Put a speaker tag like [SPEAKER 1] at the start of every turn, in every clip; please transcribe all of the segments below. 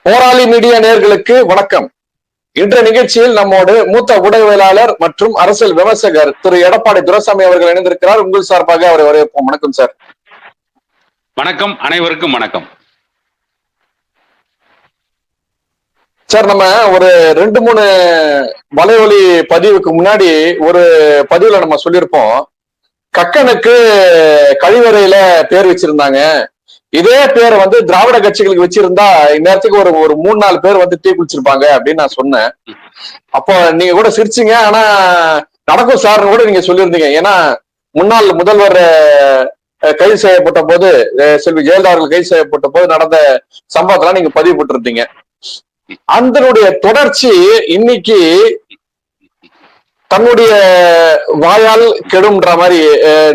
[SPEAKER 1] போராளி மீடியா நேயர்களுக்கு வணக்கம். இன்றைய நிகழ்ச்சியில் நம்மோடு மூத்த ஊடகவியலாளர் மற்றும் அரசியல் விமர்சகர் திரு எடப்பாடி துரைசாமி அவர்கள் இணைந்திருக்கிறார். உங்கள் சார்பாக அவரை வரவேற்போம். வணக்கம் சார்.
[SPEAKER 2] வணக்கம், அனைவருக்கும் வணக்கம்.
[SPEAKER 1] சார், நம்ம ஒரு 2-3 வலைவலி பதிவுக்கு முன்னாடி ஒரு பதிவுல நம்ம சொல்லியிருப்போம், கக்கனுக்கு கழிவறையில பேர் வச்சிருந்தாங்க, இதே பேரை வந்து திராவிட கட்சிகளுக்கு வச்சிருந்தா இந்நேரத்துக்கு ஒரு 3-4 பேர் வந்து தீ குளிச்சிருப்பாங்க அப்படின்னு நான் சொன்னேன். அப்போ நீங்க கூட சிரிச்சீங்க. ஆனா நடக்கும் சார்னு கூட நீங்க சொல்லியிருந்தீங்க. ஏன்னா முன்னாள் முதல்வர் கைது செய்யப்பட்ட போது, செல்வி ஜெயலலிதா அவர்கள் கைது செய்யப்பட்ட போது நடந்த சம்பவத்தெல்லாம் நீங்க பதிவு போட்டிருந்தீங்க. அதனுடைய தொடர்ச்சி இன்னைக்கு தன்னுடைய வாயால் கெடும்ன்ற மாதிரி,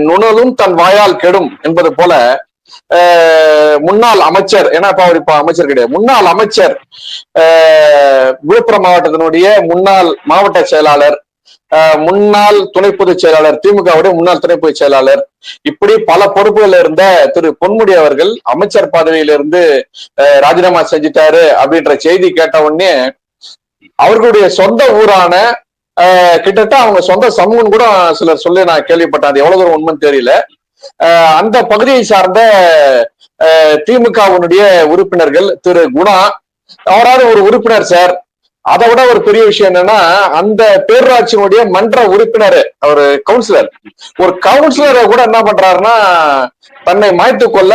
[SPEAKER 1] நுணலும் தன் வாயால் கெடும் என்பது போல முன்னாள் அமைச்சர், ஏன்னா அவர் இப்ப அமைச்சர் கிடையாது, முன்னாள் அமைச்சர், விழுப்புரம் மாவட்டத்தினுடைய முன்னாள் மாவட்ட செயலாளர், முன்னாள் துணை பொதுச் செயலாளர், திமுகவுடைய முன்னாள் துணை பொதுச் செயலாளர், இப்படி பல பொறுப்புகள் இருந்த திரு பொன்முடி அவர்கள் அமைச்சர் பதவியிலிருந்து ராஜினாமா செஞ்சிட்டாரு அப்படின்ற செய்தி கேட்ட உடனே அவர்களுடைய சொந்த ஊரான கிட்டத்தட்ட அவங்க சொந்த சமூகம் கூட சிலர் சொல்லி நான் கேள்விப்பட்டேன். அது எவ்வளவு தூரம் உண்மைன்னு தெரியல. அந்த பகுதியை சார்ந்த திமுகவினுடைய உறுப்பினர்கள் திரு குணா, அவராவது ஒரு உறுப்பினர் சார். அதை விட ஒரு பெரிய விஷயம் என்னன்னா, அந்த பேரூராட்சியினுடைய மன்ற உறுப்பினர், அவர் கவுன்சிலர், ஒரு கவுன்சிலரை கூட என்ன பண்றாருன்னா, தன்னை மாய்த்து கொள்ள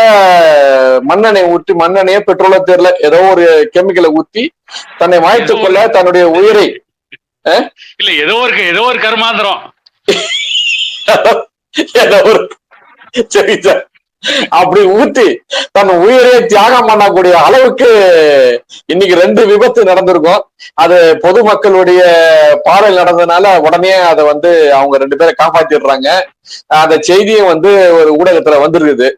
[SPEAKER 1] மண்ணெண்ணெய் ஊற்றி, மண்ணெண்ணெய பெட்ரோலோ தெரியல, ஏதோ ஒரு கெமிக்கலை ஊத்தி தன்னை மாய்த்து கொள்ள தன்னுடைய உயிரை,
[SPEAKER 2] இல்ல ஏதோ ஒரு கர்மாந்திரம்
[SPEAKER 1] சரி சார், அப்படி ஊத்தி தன் உயிரை தியாகம் பண்ணக்கூடிய அளவுக்கு இன்னைக்கு 2 விபத்து நடந்திருக்கும். அது பொதுமக்களுடைய பார்வையில் நடந்ததுனால உடனே அதை வந்து அவங்க 2 பேரை காப்பாத்திடுறாங்க. அந்த செய்தியும் வந்து ஒரு ஊடகத்துல வந்துருக்குது.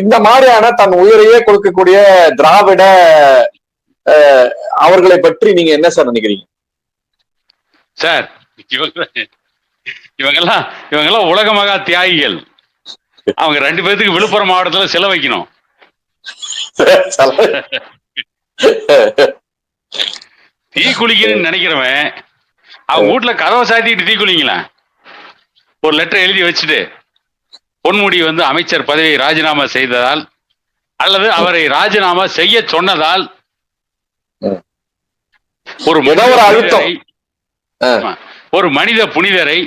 [SPEAKER 1] இந்த மாதிரியான தன் உயிரையே கொடுக்கக்கூடிய திராவிட அவர்களை பற்றி நீங்க என்ன சார் நினைக்கிறீங்க?
[SPEAKER 2] சார், இவங்கெல்லாம் உலக மகா தியாகிகள். அவங்க 2 பேருக்கு விழுப்புரம் மாவட்டத்துல சிலை வைக்கணும். தீ குளிக்கணும்னு நினைக்கிறவன் அவங்க வீட்டுல கதவை சாத்திட்டு தீ குளிங்களா, ஒரு லெட்டர் எழுதி வச்சுட்டு பொன்முடி வந்து அமைச்சர் பதவியை ராஜினாமா செய்ததால் அல்லது அவரை ராஜினாமா செய்ய சொன்னதால் ஒரு மனித புனிதரை,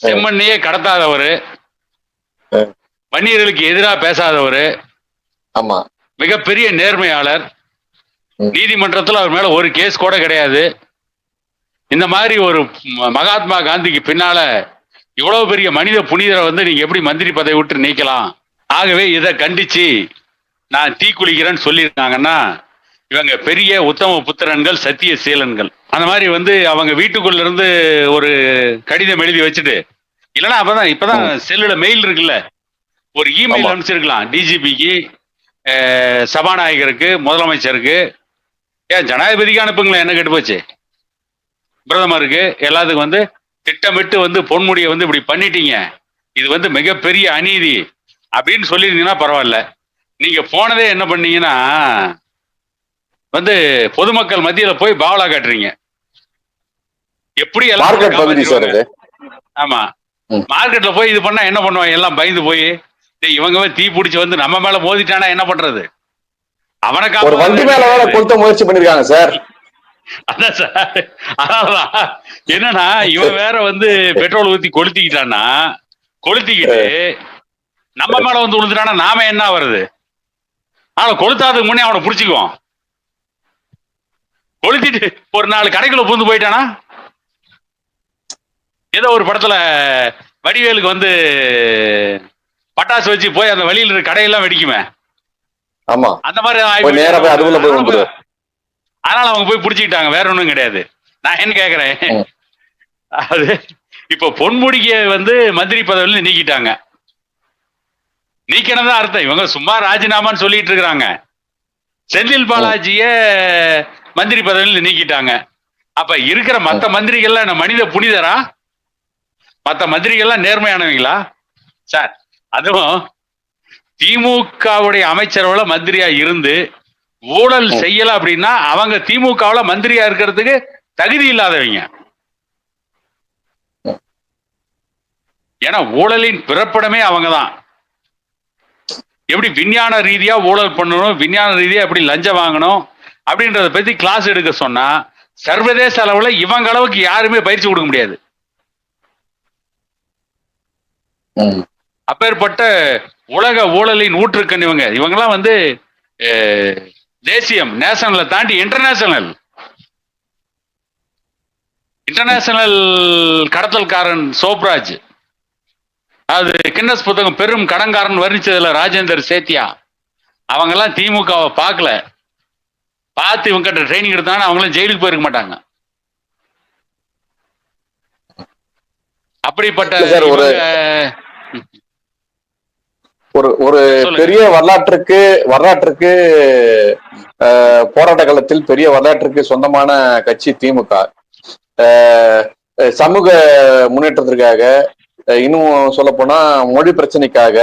[SPEAKER 2] செம்மண்ணையே கடத்தாதவரு, வன்னியர்களுக்கு எதிராக பேசாதவரு, மிகப்பெரிய நேர்மையாளர், நீதிமன்றத்தில் அவர் மேல ஒரு கேஸ் கூட கிடையாது. இந்த மாதிரி ஒரு மகாத்மா காந்திக்கு பின்னால இவ்வளவு பெரிய மனித புனிதரை வந்து நீங்க எப்படி மந்திரி பதவி விட்டு நீக்கலாம்? ஆகவே இதை கண்டிச்சு நான் தீ குளிக்கிறேன்னு சொல்லியிருக்காங்கன்னா, இவங்க பெரிய உத்தம புத்திரன்கள், சத்திய சீலன்கள். அந்த மாதிரி வந்து அவங்க வீட்டுக்குள்ள இருந்து ஒரு கடிதம் எழுதி வச்சுட்டு, இல்லைன்னா இப்பதான் செல்லுல மெயில் இருக்குல்ல, ஒரு இமெயில் அனுப்பிச்சிருக்கலாம் டிஜிபிக்கு, சபாநாயகருக்கு, முதலமைச்சருக்கு, ஏன் ஜனாதிபதிக்கு அனுப்புங்களேன், என்ன கெட்டு போச்சு, பிரதமருக்கு, எல்லாத்துக்கும் வந்து திட்டமிட்டு வந்து பொன்முடியை வந்து இப்படி பண்ணிட்டீங்க, இது வந்து மிகப்பெரிய அநீதி அப்படின்னு சொல்லியிருந்தீங்கன்னா பரவாயில்ல. நீங்க போனதே என்ன பண்ணீங்கன்னா வந்து பொதுமக்கள் மத்தியில போய் பாவலா காட்டுறீங்க. எப்படி எல்லாம் ஆமா, மார்க்கெட்ல போய் இது பண்ணா என்ன பண்ணுவாங்க, எல்லாம் பயந்து போய் இவங்க தீ பிடிச்சு வந்து நம்ம மேல மோதிட்டானா என்ன பண்றது? அவனுக்கு
[SPEAKER 1] ஒரு வண்டி மேல வேற கொளுத்த முயற்சி பண்ணிருக்காங்க சார்.
[SPEAKER 2] அதான் சார், அதான் என்னன்னா இவன் வேற வந்து பெட்ரோல் ஊத்தி கொளுத்திக்கிட்டான்னா, கொளுத்திக்கிட்டு நம்ம மேல வந்து விழுந்துட்டானா நாம என்ன வருது? ஆனா கொளுத்தாதுக்கு முன்னே அவனை புடிச்சுக்குவோம். கொளுத்திட்டு ஒரு 4 கடைக்குள்ள பூந்து போயிட்டானா, ஏதோ ஒரு படத்துல வடிவேலுக்கு வந்து பட்டாசு வச்சு போய் அந்த வழியில இருக்க கடையெல்லாம் வெடிக்குமே,
[SPEAKER 1] ஆமா,
[SPEAKER 2] அந்த மாதிரி அதனால அவங்க போய் புடிச்சுக்கிட்டாங்க, வேற ஒண்ணும் கிடையாது. நான் என்ன கேக்குறேன், அது இப்ப பொன்முடிக்கு வந்து மந்திரி பதவியில நீக்கிட்டாங்க. நீக்கினதான் அர்த்தம் இவங்க சும்மா ராஜினாமான்னு சொல்லிட்டு இருக்கிறாங்க. செந்தில் பாலாஜிய மந்திரி பதவியில் நீக்கிட்டாங்க. அப்ப இருக்கிற மத்த மந்திரிகள்லாம் மனித புனிதரா? மத்த மந்திரிகள்லாம் நேர்மையானவங்களா சார்? அதுவும் திமுகவுடைய அமைச்சரோட மந்திரியா இருந்து ஊழல் செய்யல அப்படின்னா அவங்க திமுகவுல மந்திரியா இருக்கிறதுக்கு தகுதி இல்லாதவங்க. ஏன்னா ஊழலின் பிறப்பிடமே அவங்கதான். எப்படி விஞ்ஞான ரீதியா ஊழல் பண்ணணும், விஞ்ஞான ரீதியா எப்படி லஞ்சம் வாங்கணும் அப்படின்றத பத்தி கிளாஸ் எடுக்க சொன்னா சர்வதேச அளவுல இவங்க அளவுக்கு யாருமே பயிற்சி கொடுக்க முடியாது. அப்பேற்பட்ட உலக ஊழலின் ஊற்றுக்கண் இவங்கெல்லாம் வந்து தேசியம் நேஷனல்ல தாண்டி இன்டர்நேஷனல் கடத்தல்காரன் சோப்ராஜ், அது கின்னஸ் புத்தகம் பெரும் கடன்காரன் வர்ணிச்சதுல ராஜேந்தர் சேத்தியா, அவங்க எல்லாம் திமுகவை பார்க்கல, பார்த்து இவங்க கிட்ட ட்ரைனிங் எடுத்தாங்கன்னா அவங்களும் ஜெயிலுக்கு போயிருக்க மாட்டாங்க. அப்படிப்பட்ட
[SPEAKER 1] ஒரு பெரிய வரலாற்றுக்கு போராட்ட காலத்தில் பெரிய வரலாற்றுக்கு சொந்தமான கட்சி திமுக. சமூக முன்னேற்றத்திற்காக, இன்னும் சொல்ல போனா மொழி பிரச்சனைக்காக,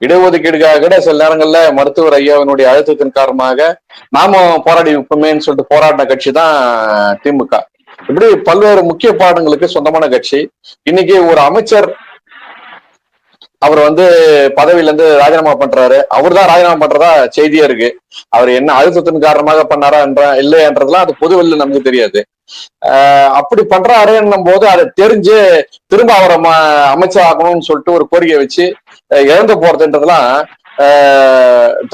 [SPEAKER 1] இடஒதுக்கீடுக்காக கூட சில நேரங்கள்ல மருத்துவர் ஐயாவினுடைய அழுத்தத்தின் காரணமாக நாம போராடி வைப்போமேன்னு சொல்லிட்டு போராடின கட்சி தான் திமுக. இப்படி பல்வேறு முக்கிய பாடங்களுக்கு சொந்தமான கட்சி. இன்னைக்கு ஒரு அமைச்சர் அவர் வந்து பதவியில இருந்து ராஜினாமா பண்றாரு. அவர் தான் ராஜினாமா பண்றதா செய்தியா இருக்கு. அவர் என்ன அழுத்தத்தின் காரணமாக பண்ணாரா இல்லையன்றதுலாம் அது பொதுவெளியில நமக்கு தெரியாது. அப்படி பண்றாருன்னும் போது அதை தெரிஞ்சு திரும்ப அவரை அமைச்சர் ஆகணும்னு சொல்லிட்டு ஒரு கோரிக்கை வச்சு இழந்து போறதுன்றதுலாம்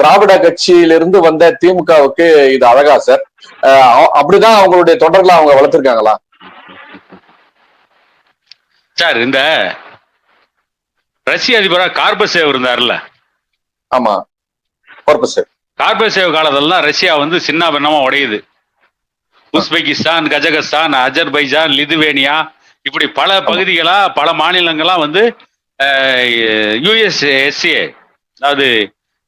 [SPEAKER 1] திராவிட கட்சியிலிருந்து வந்த திமுகவுக்கு இது அழகா சார்? அப்படிதான் அவங்களுடைய தொண்டர்களை அவங்க வளர்த்திருக்காங்களா
[SPEAKER 2] சார்? இந்த ரஷ்ய அதிபரா கார்பசேவ் இருந்தார்ல,
[SPEAKER 1] ஆமா,
[SPEAKER 2] கார்பசேவ் காலத்திலாம் ரஷ்யா வந்து சின்ன பின்னமா உடையுது. உஸ்பெகிஸ்தான், கஜகஸ்தான், அஜர்பைஜான், லிதுவேனியா, இப்படி பல பகுதிகளா பல மாநிலங்களா வந்து யுஎஸ்எஸ்ஏ, அதாவது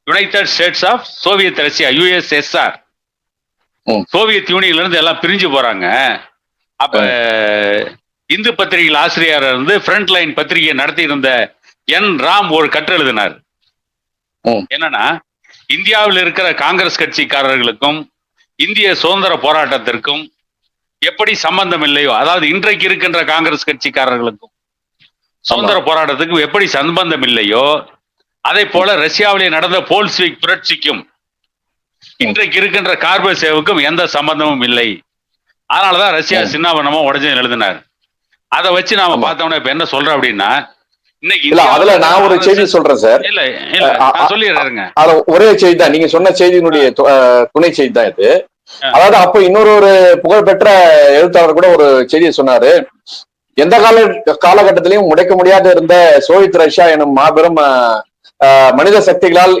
[SPEAKER 2] United States of Soviet Russia, USSR, Soviet யூனியன்ல இருந்து எல்லாம் பிரிஞ்சு போறாங்க. அப்ப இந்து பத்திரிகையில் ஆசிரியர் இருந்து ஃப்ரண்ட் லைன் பத்திரிகை நடத்தி இருந்த என் ராம் ஒரு கற்று எழுதினார். என்னன்னா, இந்தியாவில் இருக்கிற காங்கிரஸ் கட்சிக்காரர்களுக்கும் இந்திய சுதந்திர போராட்டத்திற்கும் எப்படி சம்பந்தம் இல்லையோ, அதாவது இன்றைக்கு இருக்கின்ற காங்கிரஸ் கட்சிக்காரர்களுக்கும் சுதந்திர போராட்டத்துக்கும் எப்படி சம்பந்தம் இல்லையோ, அதே போல ரஷ்யாவிலே நடந்த போல்ஸ்விக் புரட்சிக்கும் இன்றைக்கு இருக்கின்ற கார்பசேவுக்கும் எந்த சம்பந்தமும் இல்லை. அதனாலதான் ரஷ்யா சின்னாபனமா உடஞ்சு எழுதினார். அதை வச்சு நாம பார்த்தோம்னா இப்ப என்ன சொல்றோம் அப்படின்னா,
[SPEAKER 1] அதுல நான் ஒரு செய்தி சொல்றேன் சார்.
[SPEAKER 2] இல்ல சொல்லிடுறாருங்க,
[SPEAKER 1] ஒரே செய்தி தான், நீங்க சொன்ன செய்தியினுடைய துணை செய்தி தான் இது. அதாவது அப்ப இன்னொரு புகழ்பெற்ற எழுத்தாளர் கூட ஒரு செய்தியை சொன்னாரு. எந்த காலகட்டத்திலையும் உடைக்க முடியாத இருந்த சோவியத் ரஷ்யா எனும் மாபெரும் மனித சக்திகளால்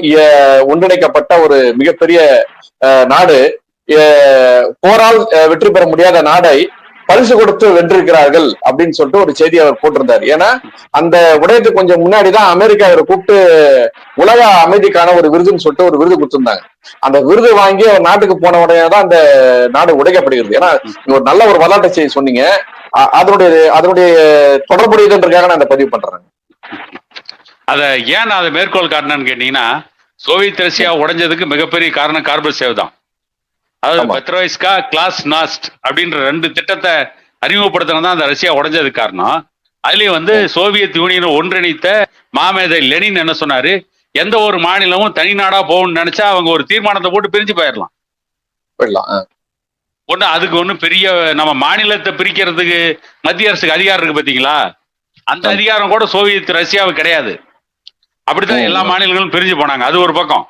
[SPEAKER 1] ஒன்றிணைக்கப்பட்ட ஒரு மிகப்பெரிய நாடு, போரால் வெற்றி பெற முடியாத நாடை பரிசு கொடுத்து வென்றிருக்கிறார்கள் அப்படின்னு சொல்லிட்டு ஒரு செய்தி அவர் போட்டிருந்தார். ஏன்னா அந்த உடையத்துக்கு கொஞ்சம் முன்னாடிதான் அமெரிக்கா அவரை கூப்பிட்டு உலக அமைதிக்கான ஒரு விருதுன்னு சொல்லிட்டு ஒரு விருது கொடுத்திருந்தாங்க. அந்த விருது வாங்கி அவர் நாட்டுக்கு போன உடனே தான் அந்த நாடு உடைக்கப்படுகிறது. ஏன்னா ஒரு நல்ல ஒரு வரலாற்று செய்தி சொன்னீங்க, அதனுடைய தொடர்புடையதுன்றதுக்காக நான் அந்த பதிவு பண்றேன்.
[SPEAKER 2] அத ஏன் நான் அதை மேற்கோள் காட்டினேன்னு கேட்டீங்கன்னா, சோவியத் ரஷ்யா உடைஞ்சதுக்கு மிகப்பெரிய காரணம் கார்பசேவ் தான். அதாவது பெத்ரோய்ஸ்கா, கிளாஸ் நாஸ்ட் அப்படின்ற 2 திட்டத்தை அறிமுகப்படுத்தினதான் அந்த ரஷ்யா உடைஞ்சதுக்கு காரணம். அதுலயும் வந்து சோவியத் யூனியனை ஒன்றிணைத்த மாமேதை லெனின் என்ன சொன்னாரு, எந்த ஒரு மாநிலமும் தனி நாடா போகணும்னு நினைச்சா அவங்க ஒரு தீர்மானத்தை போட்டு பிரிஞ்சு போயிடலாம். ஒண்ணு அதுக்கு ஒண்ணு பெரிய நம்ம மாநிலத்தை பிரிக்கிறதுக்கு மத்திய அரசுக்கு அதிகாரம் இருக்கு பாத்தீங்களா, அந்த அதிகாரம் கூட சோவியத் ரஷ்யாவுக்கு கிடையாது. அப்படித்தான் எல்லா மாநிலங்களும் பிரிஞ்சு போனாங்க. அது ஒரு பக்கம்.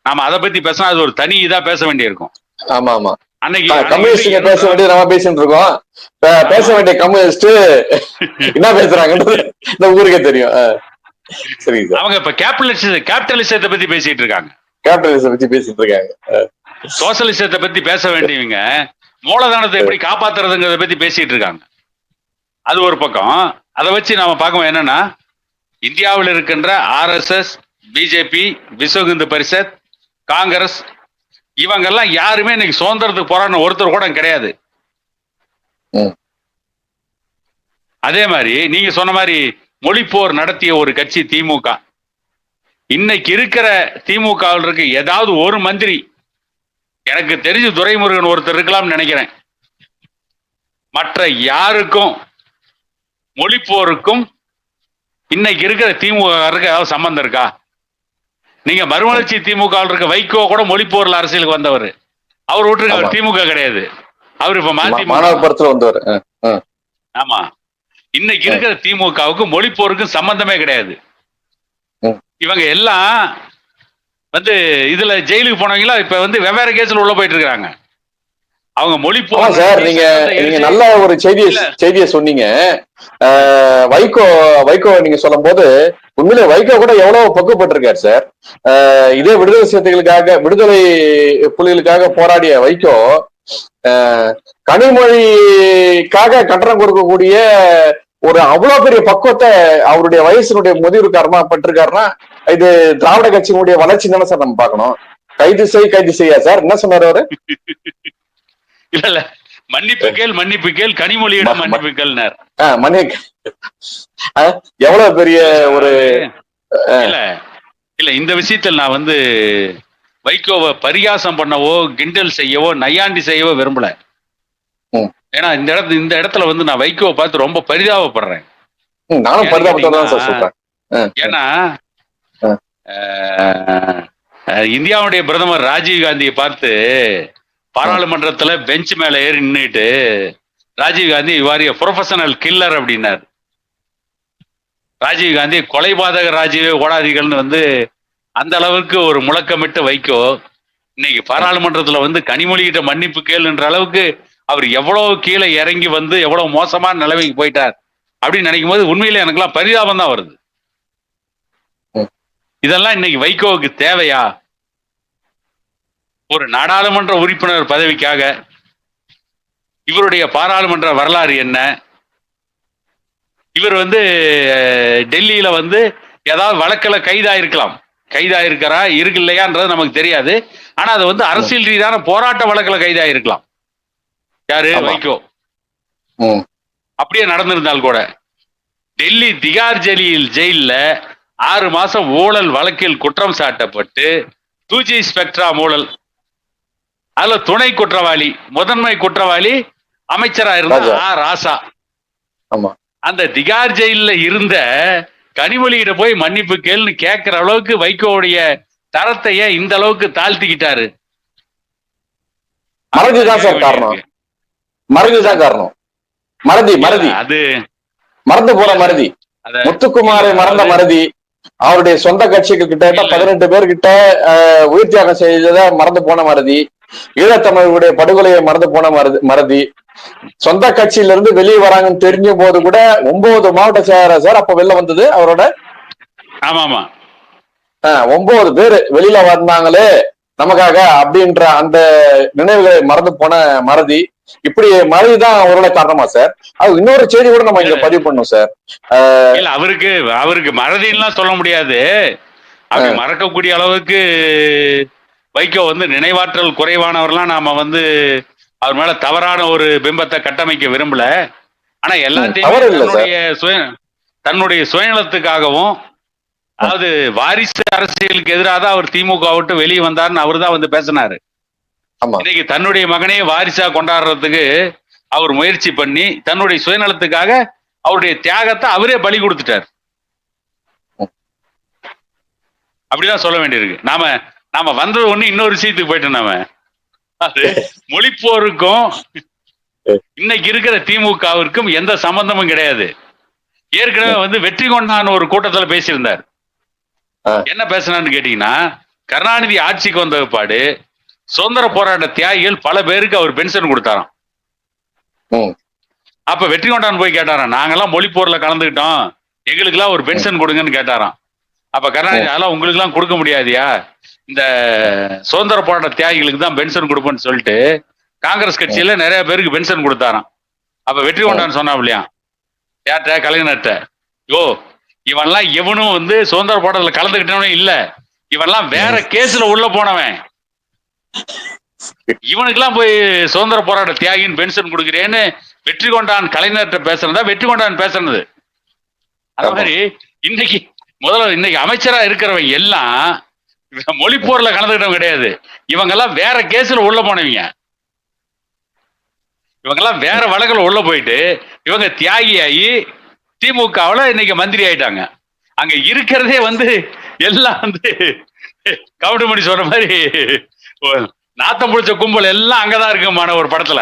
[SPEAKER 2] நாம அதை பத்தி பேசினா அது ஒரு தனி இதா பேச வேண்டியிருக்கும்.
[SPEAKER 1] ஆமா ஆமா, கம்யூனிஸ்ட் பேச வேண்டியது நம்ம பேசிட்டு இருக்கோம். பேச வேண்டிய கம்யூனிஸ்ட் என்ன பேசுறாங்கன்றது இந்த ஊருக்கே தெரியும். சரிங்க,
[SPEAKER 2] அவங்க இப்ப கேபிட்டலிசத்தை பத்தி பேசிட்டு இருக்காங்க. சோசியலிசத்தை பத்தி பேச வேண்டியவங்க மூலதனத்தை எப்படி காப்பாத்துறதுங்கிறத பத்தி பேசிட்டு இருக்காங்க. அது ஒரு பக்கம். அதை வச்சு நாம பார்க்கணும் என்னன்னா, இந்தியாவில் இருக்கின்ற RSS, பிஜேபி, விஸ்வ இந்து பரிஷத், காங்கிரஸ், இவங்கெல்லாம் யாருமே இன்னைக்கு சுதந்திரத்துக்கு போராடின ஒருத்தர் கூட கிடையாது. அதே மாதிரி நீங்க சொன்ன மாதிரி மொழிப்போர் நடத்திய ஒரு கட்சி திமுக. இன்னைக்கு இருக்கிற திமுகவில் இருக்க ஏதாவது ஒரு மந்திரி எனக்கு தெரிஞ்சு துரைமுருகன் ஒருத்தர் இருக்கலாம்னு நினைக்கிறேன். மற்ற யாருக்கும் மொழிப்போருக்கும் இன்னைக்கு இருக்கிற திமுக ஏதாவது சம்பந்தம் இருக்கா? நீங்க மறுமலர்ச்சி திமுக இருக்க வைகோ கூட மொழிப்போர்ல அரசியலுக்கு வந்தவர். அவர் விட்டுருக்க, அவர் திமுக கிடையாது, அவர் இப்ப
[SPEAKER 1] மாணவபுரத்துல வந்தவர்.
[SPEAKER 2] ஆமா, இன்னைக்கு இருக்கிற திமுகவுக்கு மொழிப்போருக்கும் சம்பந்தமே கிடையாது. இவங்க எல்லாம் வந்து இதுல ஜெயிலுக்கு போனவங்களா இப்ப வந்து வெவ்வேறு கேஸ்ல உள்ள போயிட்டு இருக்காங்க. அவங்க மொழி
[SPEAKER 1] சார், நீங்க நல்ல ஒரு செய்தியை சொன்னீங்க. வைகோ நீங்க சொல்லும் போது உண்மையிலே வைகோ கூட எவ்வளவு பக்குவப்பட்டிருக்காரு சார். இதே விடுதலை சிறுத்தைகளுக்காக, விடுதலை புலிகளுக்காக போராடிய வைகோ கனிமொழிக்காக கட்டணம் கொடுக்கக்கூடிய ஒரு அவ்வளவு பெரிய பக்குவத்தை அவருடைய வயசினுடைய முதிர்வு காரணமா பட்டிருக்காருன்னா இது திராவிட கட்சியினுடைய வளர்ச்சி தானே சார் நம்ம பார்க்கணும். கைது செய்யா சார், என்ன சொன்னார் அவரு?
[SPEAKER 2] இல்ல மன்னிப்பு கேள் கனிமொழியிடம் மன்னிப்பு கேள்னார்.
[SPEAKER 1] எவ்வளவு பெரிய ஒரு
[SPEAKER 2] இல்ல இந்த விஷயத்தில் நான் வந்து வைகோவை பரிகாசம் பண்ணவோ கிண்டல் செய்யவோ நையாண்டி செய்யவோ விரும்பல. ஏன்னா இந்த இடத்துல வந்து நான் வைகோவை பார்த்து ரொம்ப பரிதாபப்படுறேன்.
[SPEAKER 1] நானும் சொல்றேன்.
[SPEAKER 2] ஏன்னா இந்தியாவுடைய பிரதமர் ராஜீவ் காந்தியை பார்த்து பாராளுமன்றத்துல பெஞ்ச் மேல ஏறி நின்றுட்டு ராஜீவ் காந்தி வாரிய ப்ரொஃபஷனல் கில்லர் அப்படின்னாரு. ராஜீவ் காந்தி கொலைபாதக ராஜீவே ஓடாதீர்கள்னு வந்து அந்த அளவுக்கு ஒரு முழக்கமிட்டு வைக்கோ இன்னைக்கு பாராளுமன்றத்துல வந்து கனிமொழி கிட்ட மன்னிப்பு கேளுன்ற அளவுக்கு அவர் எவ்வளவு கீழே இறங்கி வந்து எவ்வளவு மோசமான நிலைமைக்கு போயிட்டார் அப்படின்னு நினைக்கும் போது உண்மையில எனக்குலாம் பரிதாபம் தான் வருது. இதெல்லாம் இன்னைக்கு வைகோவுக்கு தேவையா? ஒரு நாடாளுமன்ற உறுப்பினர் பதவிக்காக இவருடைய பாராளுமன்ற வரலாறு என்ன? இவர் வந்து டெல்லியில வந்து ஏதாவது வழக்கில் கைதாயிருக்கிறா இருக்கு இல்லையான்றது நமக்கு தெரியாது. ஆனா அது வந்து அரசியல் ரீதியான போராட்ட வழக்கில் கைதாயிருக்கலாம். யாரு? வைகோ. அப்படியே நடந்திருந்தால் கூட டெல்லி திகார் ஜெயில்ல 6 மாசம் ஊழல் வழக்கில் குற்றம் சாட்டப்பட்டு 2G ஸ்பெக்ட்ரா ஊழல், அதுல துணை குற்றவாளி, முதன்மை குற்றவாளி அமைச்சரா இருந்த ராசா. அந்த திகார் ஜெயில இருந்த கனிமொழியிட போய் மன்னிப்பு கேள்னு கேட்கிற அளவுக்கு வைகோவுடைய தரத்தையே இந்த அளவுக்கு தாழ்த்திக்கிட்டாரு.
[SPEAKER 1] மறதிதான் சார் காரணம். மறதி
[SPEAKER 2] அது
[SPEAKER 1] மறந்து போற மறதி. முத்துக்குமாரை மறந்த மறதி. அவருடைய சொந்த கட்சிகள் கிட்ட 18 பேர்கிட்ட உயிர் தியாகம் செய்ததை மறந்து போன மறதி. ஈழத்தமிழர்களுடைய படுகொலையை மறந்து போன மறதி. சொந்த கட்சியில இருந்து வெளியே வராங்கன்னு தெரிஞ்ச போது கூட 9 மாவட்ட செயலர் சார் அப்ப வெளில வந்தது அவரோட. 9 பேரு வெளியில வந்தாங்களே நமக்காக அப்படின்ற அந்த நினைவுகளை மறந்து போன மறதி. இப்படி மறதிதான் அவரோட காரணமா சார்? அது இன்னொரு செய்தி கூட நம்ம இங்க பதிவு பண்ணோம் சார்.
[SPEAKER 2] இல்ல அவருக்கு மறதின்லாம் சொல்ல முடியாது. அப்படி மறக்கக்கூடிய அளவுக்கு வைகோ வந்து நினைவாற்றல் குறைவானவர்லாம் நாம வந்து அவர் மேல தவறான ஒரு பிம்பத்தை கட்டமைக்க விரும்பல. ஆனா எல்லாத்தையும் தன்னுடைய சுயநலத்துக்காகவும், அதாவது வாரிசு அரசியலுக்கு எதிராக தான் அவர் திமுக விட்டு வெளியே வந்தாருன்னு அவர் தான் வந்து பேசினாரு. இன்னைக்கு தன்னுடைய மகனையே வாரிசா கொண்டாடுறதுக்கு அவர் முயற்சி பண்ணி தன்னுடைய சுயநலத்துக்காக அவருடைய தியாகத்தை அவரே பலி கொடுத்துட்டார். அப்படிதான் சொல்ல வேண்டியிருக்கு. நாம வந்தது ஒண்ணு இன்னொரு விஷயத்துக்கு போயிட்டோம். நாம அது மொழிப்போருக்கும் இன்னைக்கு இருக்கிற திமுகவிற்கும் எந்த சம்பந்தமும் கிடையாது. ஏற்கனவே வந்து வெற்றி கொண்டான் ஒரு கூட்டத்துல பேசியிருந்தார். என்ன பேசினான்னு கேட்டீங்கன்னா, கருணாநிதி ஆட்சிக்கு வந்த பிற்பாடு சுதந்திர போராட்ட தியாகிகள் பல பேருக்கு அவர் பென்ஷன் கொடுத்தாராம். அப்ப வெற்றி கொண்டான் போய் கேட்டாராம், நாங்கெல்லாம் மொழிப்போர்ல கலந்துக்கிட்டோம், எங்களுக்கு எல்லாம் ஒரு பென்ஷன் கொடுங்கன்னு கேட்டாராம். அப்ப கருணாநிதி அதெல்லாம் உங்களுக்கு எல்லாம் கொடுக்க முடியாதியா, இந்த சுதந்திர போராட்ட தியாகிகளுக்கு தான் பென்ஷன் கொடுப்பேன்னு சொல்லிட்டு காங்கிரஸ் கட்சியில நிறைய பேருக்கு பென்ஷன் கொடுத்தாராம். அப்ப வெற்றி கொண்டான்னு சொன்னாப்லையா யார்ட்ட? கலைஞர்கிட்ட. இவன்லாம் எவனும் வந்து சுதந்திர போராட்டத்துல கலந்துக்கிட்டவனும் இல்ல, இவன்லாம் வேற கேஸ்ல உள்ள போனவன், இவனுக்கெல்லாம் போய் சுதந்திர போராட்ட தியாகின்னு பென்ஷன் கொடுக்குறேன்னு வெற்றி கொண்டான் கலைஞர்கிட்ட பேசுறதா வெற்றி கொண்டான் பேசுறது. அந்த மாதிரி இன்னைக்கு அமைச்சரா இருக்கிறவங்க எல்லாம் மொழிப்போர்ல கலந்துக்கிட்டவங்க கிடையாது. இவங்க எல்லாம் வேற கேஸ்ல உள்ள போனவங்க. இவங்க எல்லாம் வேற வழக்குல உள்ள போயிட்டு இவங்க தியாகியாகி திமுகவுல இன்னைக்கு மந்திரி ஆயிட்டாங்க. அங்க இருக்கிறதே வந்து எல்லாம் வந்து கவுண்டமணி சொல்ற மாதிரி நாத்தம் பிடிச்ச கும்பல் எல்லாம் அங்கதான் இருக்குமான ஒரு படத்துல.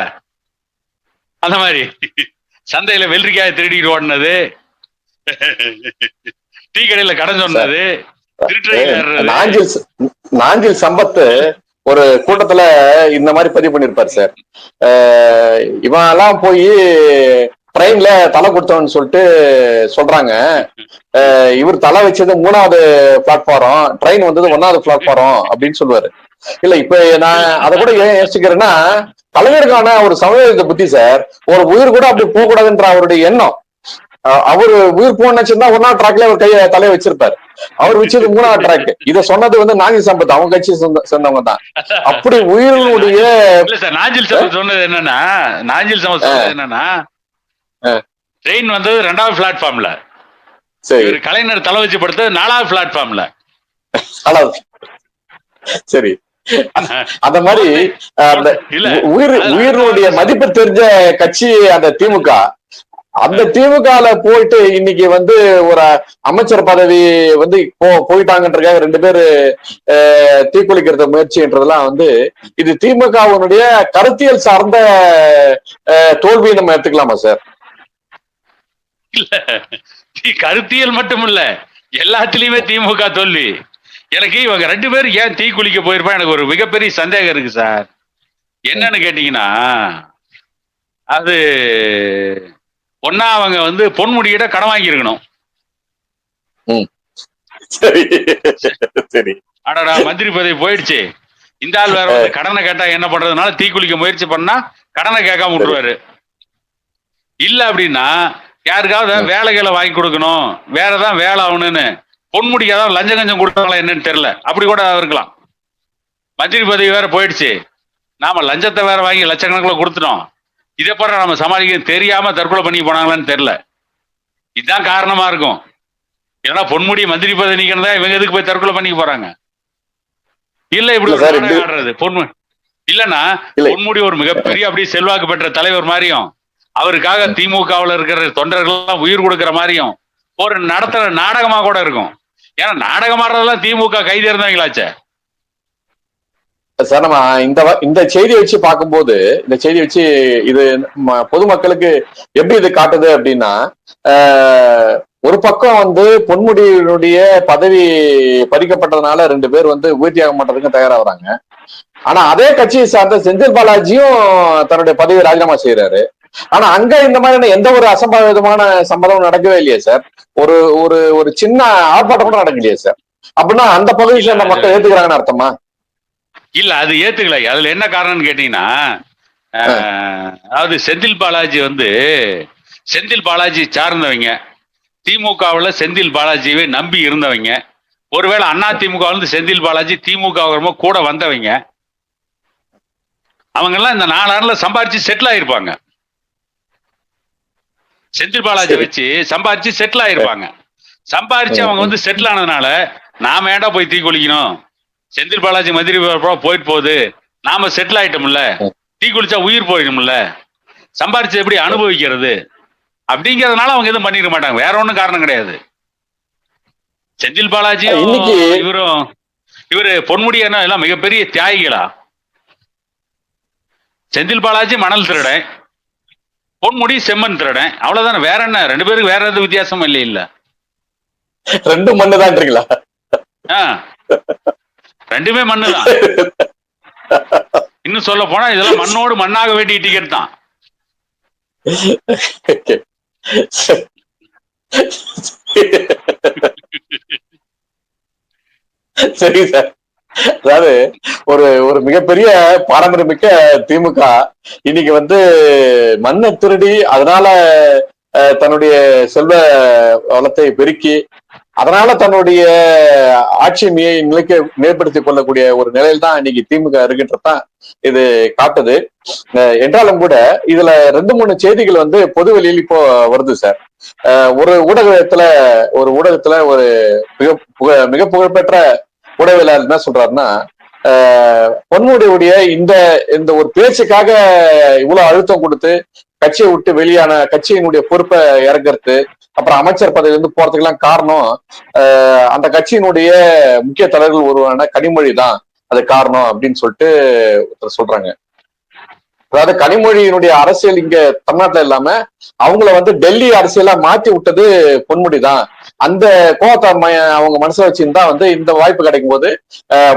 [SPEAKER 2] அந்த மாதிரி சந்தையில வெள்ளரிக்காய் திருடிட்டு ஓடினது, டீ கடையில கடன் சொன்னது,
[SPEAKER 1] நாஞ்சில் சம்பத் ஒரு கூட்டத்துல இந்த மாதிரி பதிவு பண்ணிருப்பாரு சார். இவன் எல்லாம் போய் ட்ரெயின்ல தலை கொடுத்தவன்னு சொல்லிட்டு சொல்றாங்க. இவர் தலை வச்சது 3வது பிளாட்ஃபாரம், ட்ரெயின் வந்தது 1வது பிளாட்ஃபாரம் அப்படின்னு சொல்லுவாரு. இல்ல இப்ப நான் அதை கூட ஏன் யோசிக்கிறேன்னா, கலைஞருக்கான ஒரு சமூக புத்தி சார். ஒரு உயிர் கூட அப்படி போக கூடாதுன்ற அவருடைய எண்ணம். அவரு உயிர் போச்சுன்னா 1வது ட்ராக்ல அவர் கைய தலையை வச்சிருப்பாரு. அவர் வச்சது 3வது ட்ராக். இத சொன்னது வந்து நாஞ்சில் சம்பத், அவங்க கட்சி சொன்னவங்க தான். அப்படி உயிரினுடைய
[SPEAKER 2] நாஞ்சில் சம்பத் சொன்னது என்னன்னா ட்ரெயின் வந்தது 2வது பிளாட்ஃபார்ம்ல, கலைஞர் தலை வச்சு படுத்தது 4வது பிளாட்ஃபார்ம்ல. சரி,
[SPEAKER 1] அந்த மாதிரி உயிரினுடைய மதிப்பு தெரிஞ்ச கட்சி அந்த திமுக. அந்த திமுகல போயிட்டு இன்னைக்கு வந்து ஒரு அமைச்சர் பதவி வந்து போயிட்டாங்கன்றதுக்காக 2 பேரு தீக்குளிக்கிறது முயற்சின்றதெல்லாம் வந்து இது திமுகவினுடைய கருத்தியல் சார்ந்த தோல்வியை நம்ம எடுத்துக்கலாமா சார்?
[SPEAKER 2] இல்ல, கருத்தியல் மட்டும் இல்ல, எல்லாத்திலயுமே திமுக தோல்வி. எனக்கு இவங்க 2 பேரும் ஏன் தீ குளிக்க போயிருப்பா எனக்கு ஒரு மிகப்பெரிய சந்தேகம் இருக்கு சார். என்னன்னு கேட்டீங்கன்னா, அது ஒன்னா அவங்க வந்து பொன்முடியிட கடன் வாங்கி இருக்கணும். அடடா மந்திரி பதவி போயிடுச்சு, இந்த ஆள் வேற வந்து கடனை கேட்டா என்ன பண்றதுனால தீ குளிக்க முயற்சி பண்ணா கடனை கேட்காம விட்டுருவாரு. இல்ல அப்படின்னா யாருக்காவது வேலைகளை வாங்கி கொடுக்கணும், வேறதான் வேலை ஆகணும்னு பொன்முடிக்கு ஏதாவது லஞ்சம் கஞ்சம் கொடுத்தாங்களா என்னன்னு தெரியல, அப்படி கூட இருக்கலாம். மந்திரி பதவி வேற போயிடுச்சு, நாம லஞ்சத்தை வேற வாங்கி லட்சக்கணக்கில் கொடுத்துட்டோம், இதை போற நம்ம சமாளிக்க தெரியாம தற்கொலை பண்ணி போனாங்களான்னு தெரியல. இதுதான் காரணமா இருக்கும். ஏன்னா பொன்முடி மந்திரி பதவி நீக்கணும், இவங்க எதுக்கு போய் தற்கொலை பண்ணி போறாங்க? இல்ல இப்படி ஆடுறது பொன்முடி இல்லன்னா பொன்முடி ஒரு மிகப்பெரிய அப்படி செல்வாக்கு பெற்ற தலைவர் மாதிரியும் அவருக்காக திமுகவில் இருக்கிற தொண்டர்கள் எல்லாம் உயிர் கொடுக்கிற மாதிரியும் ஒரு நடத்துற நாடகமா கூட இருக்கும். ஏன்னா நாடகம் ஆடுறதெல்லாம் திமுக கைது இருந்தவங்களாச்சே
[SPEAKER 1] சார். நம்ம இந்த செய்தியை வச்சு பார்க்கும்போது, இந்த செய்தியை வச்சு இது பொதுமக்களுக்கு எப்படி இது காட்டுது அப்படின்னா, ஒரு பக்கம் வந்து பொன்முடியினுடைய பதவி பறிக்கப்பட்டதுனால 2 பேர் வந்து உயிர் தியாகம் பண்றதுக்கு தயாராகிறாங்க. ஆனா அதே கட்சியை சார்ந்த செந்தில் பாலாஜியும் தன்னுடைய பதவியை ராஜினாமா செய்யறாரு. ஆனா அங்க இந்த மாதிரியான எந்த ஒரு அசம்பாவிதமான சம்பவம் நடக்கவே இல்லையே சார். ஒரு ஒரு ஒரு சின்ன ஆர்ப்பாட்டம் கூட நடக்கலையே சார். அப்படின்னா அந்த பகுதியை சேர்ந்த மக்கள் ஏத்துக்கிறாங்கன்னு அர்த்தமா?
[SPEAKER 2] இல்ல, அது ஏத்துக்கல. அதுல என்ன காரணம்னு கேட்டீங்கன்னா, அதாவது செந்தில் பாலாஜி சார்ந்தவங்க, திமுகவுல செந்தில் பாலாஜியை நம்பி இருந்தவங்க, ஒருவேளை அண்ணா திமுக செந்தில் பாலாஜி திமுக கூட வந்தவங்க, அவங்க எல்லாம் இந்த 4 ஆண்டுல சம்பாரிச்சு செட்டில் ஆயிருப்பாங்க. செந்தில் பாலாஜி வச்சு சம்பாரிச்சு செட்டில் ஆயிருப்பாங்க. சம்பாரிச்சு அவங்க வந்து செட்டில் ஆனதுனால நாம ஏண்டா போய் தீ குளிக்கணும், செந்தில் பாலாஜி மந்திரி போயிட்டு போகுது, நாம செட்டில் ஆயிட்டோம்ல, தீ குளிச்சா உயிர் போயிடும்ல, சம்பாரிச்சு எப்படி அனுபவிக்கிறது அப்படிங்கறதுனால அவங்க எதுவும் பண்ணிக்க மாட்டாங்க. வேற ஒண்ணும் காரணம் கிடையாது. செந்தில் பாலாஜியும் இவரு பொன்முடி எல்லாம் மிகப்பெரிய தியாகிகளா? செந்தில் பாலாஜி மணல் திருடன், பொன்முடி செம்மண் திருடன், அவ்வளவுதானே. வேற என்ன, 2 பேருக்கு வேற எதுவும் வித்தியாசமும் இல்ல.
[SPEAKER 1] 2 மண்ணுதான்றீங்களா?
[SPEAKER 2] 2மே மண்ணுதான். இன்னும் சொல்ல போனா இதெல்லாம் மண்ணோடு மண்ணாக வேண்டிய டிக்கெட் தான்.
[SPEAKER 1] சரி சார். அதாவது ஒரு ஒரு மிகப்பெரிய பாரம்பரியமிக்க திமுக இன்னைக்கு வந்து மண்ணை திருடி அதனால தன்னுடைய செல்வ வளத்தை பெருக்கி அதனால தன்னுடைய ஆட்சி நிலைக்கு மேம்படுத்திக் கொள்ளக்கூடிய ஒரு நிலையில் தான் இன்னைக்கு திமுக இருக்கின்றதான் இது காட்டுது. என்றாலும் கூட இதுல 2-3 செய்திகள் வந்து பொதுவெளியில் இப்போ வருது சார். ஒரு ஊடகத்துல ஒரு மிக புகழ்பெற்ற ஊடகவியலாளர் என்ன சொல்றாருன்னா, பொன்முடியுடைய இந்த இந்த ஒரு பேச்சுக்காக இவ்வளவு அழுத்தம் கொடுத்து கட்சியை விட்டு வெளியான கட்சியினுடைய பொறுப்பை இறங்குறது, அப்புறம் அமைச்சர் பதவி வந்து போறதுக்கு எல்லாம் காரணம் அந்த கட்சியினுடைய முக்கிய தலைவர்கள் ஒருவரான கனிமொழி தான் அது காரணம் அப்படின்னு சொல்லிட்டு சொல்றாங்க. அதாவது கனிமொழியினுடைய அரசியல் இங்க தமிழ்நாட்டுல இல்லாம அவங்கள வந்து டெல்லி அரசியலா மாத்தி விட்டது பொன்முடி தான். அந்த கோவத்தை அவங்க மனசுல வச்சுருந்தா வந்து இந்த வாய்ப்பு கிடைக்கும் போது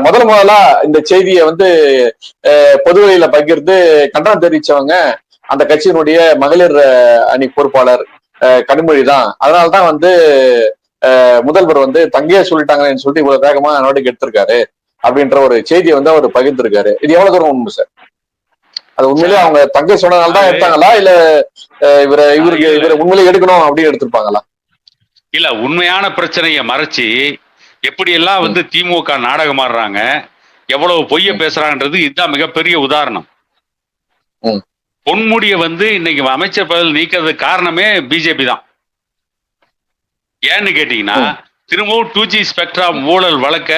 [SPEAKER 1] முதலா இந்த செய்தியை வந்து பொதுவெளியில பகிர்ந்து கண்டனம் தெரிவிச்சவங்க அந்த கட்சியினுடைய மகளிர் அணி பொறுப்பாளர் கனிமொழி தான். அதனால்தான் வந்து முதல்வர் வந்து தங்கையே சொல்லிட்டாங்கன்னு சொல்லிட்டு இவ்வளவு வேகமா நடவடிக்கை எடுத்திருக்காரு அப்படின்ற ஒரு செய்தியை வந்து அவர் பகிர்ந்திருக்காரு. இது எவ்வளவு தூரம் உண்மை சார்? அது உண்மையிலே அவங்க தங்கை சொன்னதால்தான் எடுத்தாங்களா இல்ல இவரை உண்மையிலே எடுக்கணும் அப்படின்னு எடுத்திருப்பாங்களா?
[SPEAKER 2] இல்ல, உண்மையான பிரச்சனையை மறைச்சு எப்படி எல்லாம் வந்து திமுக நாடகம் ஆடுறாங்க, எவ்வளவு பொய்ய பேசுறாங்கன்றது இதுதான் மிகப்பெரிய உதாரணம். பொன்முடியை வந்து இன்னைக்கு அமைச்சர் பதவி நீக்கிறதுக்கு காரணமே பிஜேபி தான். ஏன்னு கேட்டீங்கன்னா, திரும்பவும் 2G ஸ்பெக்ட்ரம் ஊழல் வழக்க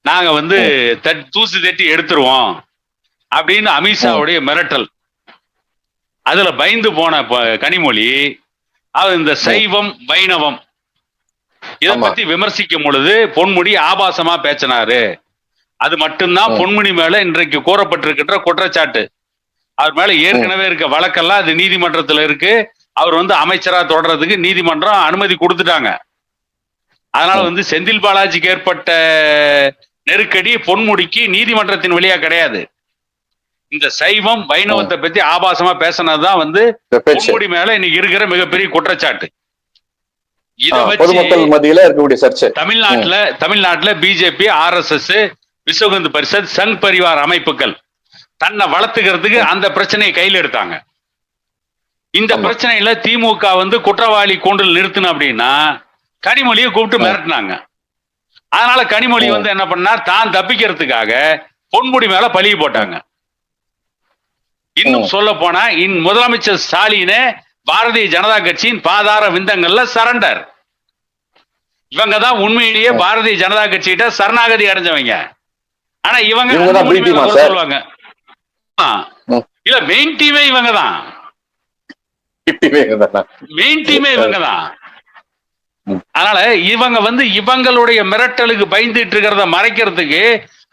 [SPEAKER 2] நாங்க வந்து தூசு தட்டி எடுத்துருவோம் அப்படின்னு அமித்ஷாவுடைய மிரட்டல். அதுல பயந்து போன கனிமொழி இந்த சைவம் வைணவம் இதை பத்தி விமர்சிக்கும் பொழுது பொன்முடி ஆபாசமா பேசினாரு. அது மட்டும்தான் பொன்முடி மேல இன்றைக்கு கூறப்பட்டிருக்கின்ற குற்றச்சாட்டு. அவர் மேல ஏற்கனவே இருக்க வழக்கெல்லாம் அது நீதிமன்றத்துல இருக்கு. அவர் வந்து அமைச்சரா தொடர்றதுக்கு நீதிமன்றம் அனுமதி கொடுத்துட்டாங்க. அதனால வந்து செந்தில் பாலாஜிக்கு ஏற்பட்ட நெருக்கடி பொன்முடிக்கு நீதிமன்றத்தின் வழியா கிடையாது. இந்த சைவம் வைணவத்தை பத்தி ஆபாசமா பேசினதுதான் வந்து பொன்முடி மேல இன்னைக்கு இருக்கிற மிகப்பெரிய குற்றச்சாட்டு. இதை வச்சு தமிழ்நாட்டுல பிஜேபி, RSS, விஸ்வ இந்து பரிஷத், சங் பரிவார் அமைப்புகள் தன்னை வளர்த்துக்கிறதுக்கு அந்த பிரச்சனையை கையில் எடுத்தாங்க. இந்த பிரச்சனையில திமுக வந்து குற்றவாளி கூண்டில் நிறுத்தின அப்படின்னா கனிமொழியை கூப்பிட்டு மிரட்டினாங்க. அதனால கனிமொழி வந்து என்ன பண்ணார், தான் தப்பிக்கிறதுக்காக பொன்முடி மேல பழி போட்டாங்க. இன்னும் சொல்ல போனா முதலமைச்சர் ஸ்டாலினே பாரதிய ஜனதா கட்சியின் பாதார விந்தங்கள்ல சரண்டர். இவங்க தான் உண்மையிலேயே பாரதிய ஜனதா கட்சிகிட்ட சரணாகதி அடைஞ்சவங்க. ஆனா இவங்க சொல்லுவாங்க இல்ல, மெயின் டீமே இவங்க தான். மெயின் டீமே இவங்க தான். அதனால இவங்க வந்து இவங்களுடைய மிரட்டலுக்கு பயந்துட்டு இருக்கிறத மறைக்கிறதுக்கு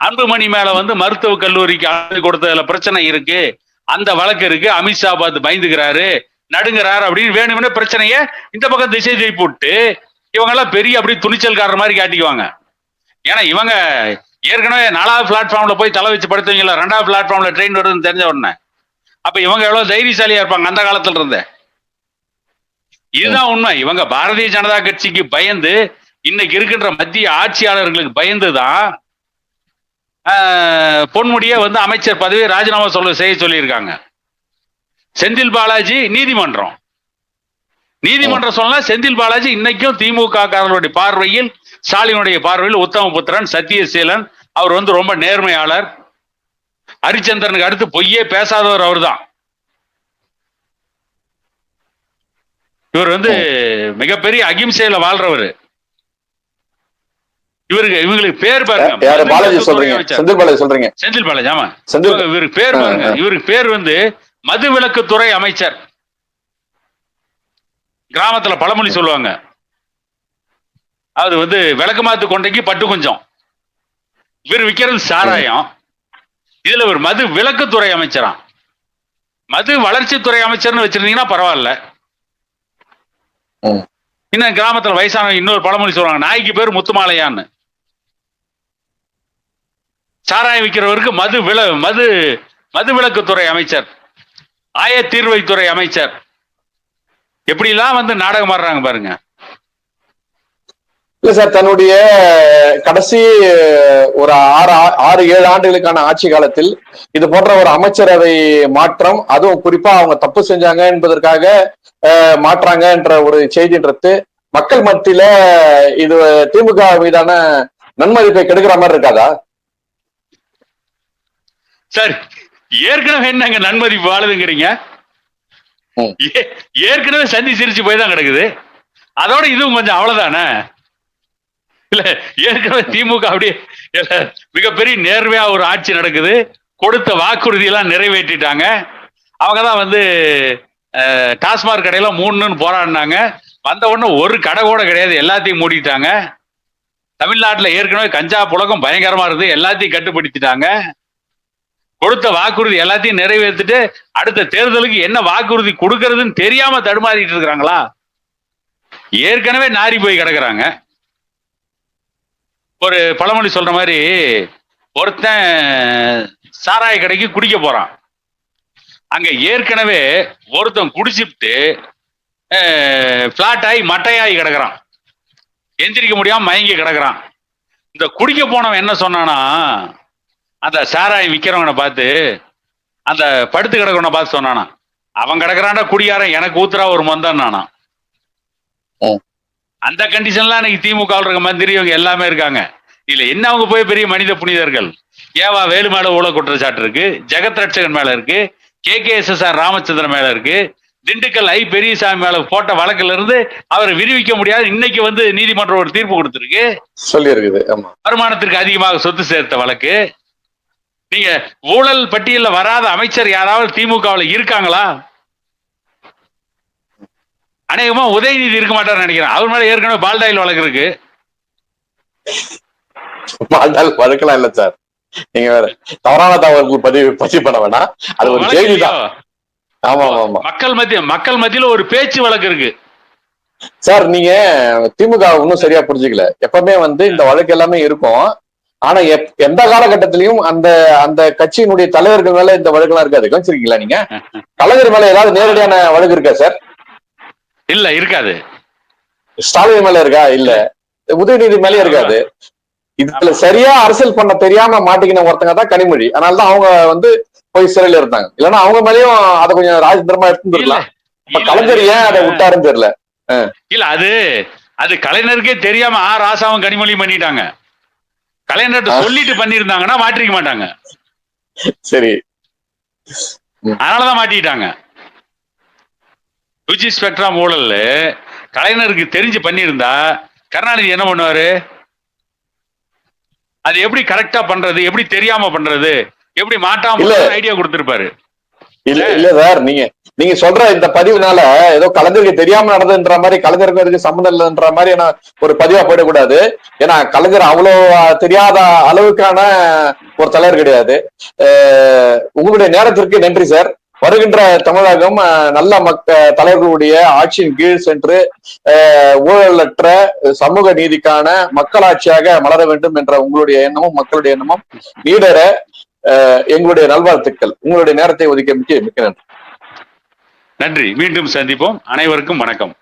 [SPEAKER 2] அன்புமணி மேல வந்து மருத்துவக் கல்லூரிக்கு அனுமதி கொடுத்ததுல பிரச்சனை இருக்கு, அந்த வழக்கு இருக்கு, அமித்ஷா பார்த்து பயந்துக்கிறாரு, நடுங்கிறாரு அப்படின்னு வேணும்னு பிரச்சனைய இந்த பக்கம் திசை திருப்பி விட்டு இவங்க எல்லாம் பெரிய அப்படி துணிச்சல்காரர் மாதிரி காட்டிக்குவாங்க. ஏன்னா இவங்க ஏற்கனவே 4வது பிளாட்ஃபார்ம்ல போய் தலை வச்சு படுத்தவங்கள 2வது பிளாட்ஃபார்ம்ல ட்ரெயின் வருதுன்னு தெரிஞ்ச உடனே அப்ப இவங்க எவ்வளவு தைரியசாலியா இருப்பாங்க அந்த காலத்துல இருந்தே. இதுதான் உண்மை. இவங்க பாரதிய ஜனதா கட்சிக்கு பயந்து இன்னைக்கு இருக்கின்ற மத்திய ஆட்சியாளர்களுக்கு பயந்துதான் பொன்முடியை வந்து அமைச்சர் பதவியை ராஜினாமா செய்ய சொல்லியிருக்காங்க. செந்தில் பாலாஜி நீதிமன்றம் சொன்னா செந்தில் பாலாஜி இன்னைக்கும் திமுக காரர்களுடைய பார்வையில், ஸ்டாலினுடைய பார்வையில் உத்தமபுத்திரன், சத்தியசீலன். அவர் வந்து ரொம்ப நேர்மையாளர். ஹரிச்சந்திரனுக்கு அடுத்து பொய்யே பேசாதவர் அவர் தான். இவர் வந்து மிகப்பெரிய அகிம்சையில வாழ்றவர். இவங்களுக்கு பேர் பாருங்க, செந்தில் பாலாஜி. ஆமா, இவருக்கு பேர் பாருங்க. இவருக்கு பேர் வந்து மதுவிலக்குத்துறை அமைச்சர். கிராமத்துல பழமொழி சொல்லுவாங்க, அது வந்து விளக்கமாத்து கொண்டைக்கு பட்டு கொஞ்சம். இவர் விற்கிறது சாராயம், இதுல ஒரு மது விலக்குத்துறை அமைச்சராம். மது வளர்ச்சித்துறை அமைச்சர்னு வச்சிருந்தீங்கன்னா பரவாயில்ல. இன்னும் கிராமத்துல வயசான இன்னொரு பழமொழி சொல்றாங்க, நாய்க்கு பேர் முத்துமாலையான்னு. சாராயம் விற்கிறவருக்கு மது விலக்குத்துறை அமைச்சர், ஆயத்தீர்வைத்துறை அமைச்சர். எப்படி எல்லாம் வந்து நாடகம் ஆடுறாங்க பாருங்க.
[SPEAKER 1] இல்ல சார், தன்னுடைய கடைசி ஒரு 6-7 ஆண்டுகளுக்கான ஆட்சி காலத்தில் இது போன்ற ஒரு அமைச்சரவை மாற்றம், அதுவும் குறிப்பா அவங்க தப்பு செஞ்சாங்க என்பதற்காக மாற்றாங்கன்ற ஒரு செய்தின்றது மக்கள் மத்தியில இது திமுக மீதான நன்மதிப்பை கெடுக்கிற மாதிரி இருக்காதா
[SPEAKER 2] சார்? ஏற்கனவே என்னங்க நன்மதிப்பு வாழுதுங்கிறீங்க? ஏற்கனவே சந்தி சிரிச்சு போய் தான் கிடக்குது. அதோட இதுவும் கொஞ்சம் அவ்வளவுதானே. இல்ல ஏற்கனவே திமுக அப்படியே மிகப்பெரிய நேர்மையா ஒரு ஆட்சி நடக்குது. கொடுத்த வாக்குறுதி எல்லாம் நிறைவேற்றிட்டாங்க. அவங்கதான் வந்து டாஸ்மாக் கடையில 3ன்னு போராடினாங்க. வந்த உடனே ஒரு கடை கூட கிடையாது, எல்லாத்தையும் மூடிட்டாங்க. தமிழ்நாட்டுல ஏற்கனவே கஞ்சா புழக்கம் பயங்கரமா இருந்து எல்லாத்தையும் கட்டுப்படுத்திட்டாங்க. கொடுத்த வாக்குறுதி எல்லாத்தையும் நிறைவேற்றிட்டு அடுத்த தேர்தலுக்கு என்ன வாக்குறுதி கொடுக்கறதுன்னு தெரியாம தடுமாறிட்டு இருக்கிறாங்களா? ஏற்கனவே நாரி போய் கிடக்குறாங்க. ஒரு பழமொழி சொல்ற மாதிரி, ஒருத்தன் சாராய கடைக்கு குடிக்க போறான். அங்க ஏற்கனவே ஒருத்தன் குடிச்சுட்டு பிளாட் ஆகி மட்டையாகி கிடக்குறான், எந்திரிக்க முடியாம மயங்கி கிடக்குறான். இந்த குடிக்க போனவன் என்ன சொன்னானா, அந்த சாராயம் விக்கிறவனை பார்த்து, அந்த படுத்து கிடக்கவனை பார்த்து சொன்னானா, அவன் கிடக்குறான்டா குடியாரன், எனக்கு ஊத்துறா ஒரு மொந்தான் நானா. அந்த கண்டிஷன்லாம் இன்னைக்கு திமுக இருக்க மந்திரி இவங்க எல்லாமே இருக்காங்க. இல்ல என்ன அவங்க போய் பெரிய மனித புனிதர்கள். ஏவா வேலு மேல ஊழ குற்றச்சாட்டு இருக்கு, ஜெகத் ரட்சகன் மேல இருக்கு, KKSSR ராமச்சந்திரன் மேல இருக்கு, திண்டுக்கல் ஐ பெரியசாமி மேல போட்ட வழக்குல இருந்து அவரை விடுவிக்க முடியாது. இன்னைக்கு வந்து நீதிமன்றம் ஒரு தீர்ப்பு கொடுத்திருக்கு, சொல்லி இருக்குது. வருமானத்திற்கு அதிகமாக சொத்து சேர்த்த வழக்கு. நீங்க ஊழல் பட்டியல வராத அமைச்சர் யாராவது திமுகவில் இருக்காங்களா? அநேகமா உதயநிதி இருக்க மாட்டார் நினைக்கிறேன். அவர் மேல ஏற்கனவே பால்டாயில் வழக்கு இருக்கு. பால்டாயில் வழக்கெல்லாம் இல்ல சார், நீங்க வேற தவறான தகவல்கள் பதிவு பண்ண வேணாம். அது ஒரு செய்தி தான். ஆமா ஆமா, மக்கள் மத்தியில ஒரு பேச்சு வழக்கு இருக்கு சார். நீங்க திமுக இன்னும் சரியா புரிஞ்சுக்கல. எப்பவுமே வந்து இந்த வழக்கு எல்லாமே இருக்கும். ஆனா எந்த காலகட்டத்திலையும் அந்த அந்த கட்சியினுடைய தலைவர்கள் மேல இந்த வழக்கு எல்லாம் இருக்காது. கவனிச்சிருக்கீங்களா நீங்க? கலைஞர் மேல ஏதாவது நேரடியான வழக்கு இருக்கா சார்? இல்ல, இருக்காது. ஸ்டாலின் மேல இருக்கா? இல்ல. உதயநிதி மேலே இருக்காது. இதுல சரியா அரசியல் பண்ண தெரியாம மாட்டிக்கின ஒருத்தங்க தான் கனிமொழி. அதனாலதான் அவங்க வந்து போய் சிறையில இருந்தாங்க. இல்லன்னா அவங்க மேலயும் அதை கொஞ்சம் ராஜதந்திரமா எடுத்துருக்கலாம். இப்ப கலைஞர் ஏன் அதை விட்டாருன்னு தெரியல. இல்ல, அது கலைஞருக்கே தெரியாம ராசாவும் கனிமொழியும் பண்ணிட்டாங்க. கலைஞர்கிட்ட சொல்லிட்டு பண்ணிருந்தாங்கன்னா மாற்றிக்க மாட்டாங்க. சரி, அதனாலதான் மாட்டிட்டாங்க. யூஜி ஸ்பெக்ட்ரம் ஊழல் கலைஞருக்கு தெரிஞ்சு பண்ணியிருந்தா கருணாநிதி என்ன பண்ணுவாரு? அது எப்படி கரெக்டா பண்றது, எப்படி தெரியாம பண்றது, எப்படி மாட்டாம ஐடியா கொடுத்திருப்பாரு. இல்ல சார், நீங்க சொல்ற இந்த பதிவுனால ஏதோ கலைஞருக்கு தெரியாம நடந்ததுன்ற மாதிரி, கலைஞருக்கு அதுக்கு சம்மந்தம் இல்லைன்ற மாதிரி ஒரு பதிவா போயிடக்கூடாது. ஏன்னா கலைஞர் அவ்வளவு தெரியாத அளவுக்கான ஒரு தலைவர் கிடையாது. உங்களுடைய நேரத்திற்கு நன்றி சார். வருகின்ற தமிழகம் நல்ல தலைவர்களுடைய ஆட்சியின் கீழ் சென்று ஊழலற்ற சமூக நீதிக்கான மக்களாட்சியாக மலர வேண்டும் என்ற உங்களுடைய எண்ணமும் மக்களுடைய எண்ணமும் நீடர எங்களுடைய நல்வாழ்த்துக்கள். உங்களுடைய நேரத்தை ஒதுக்க மிக்க நன்றி. நன்றி. மீண்டும் சந்திப்போம். அனைவருக்கும் வணக்கம்.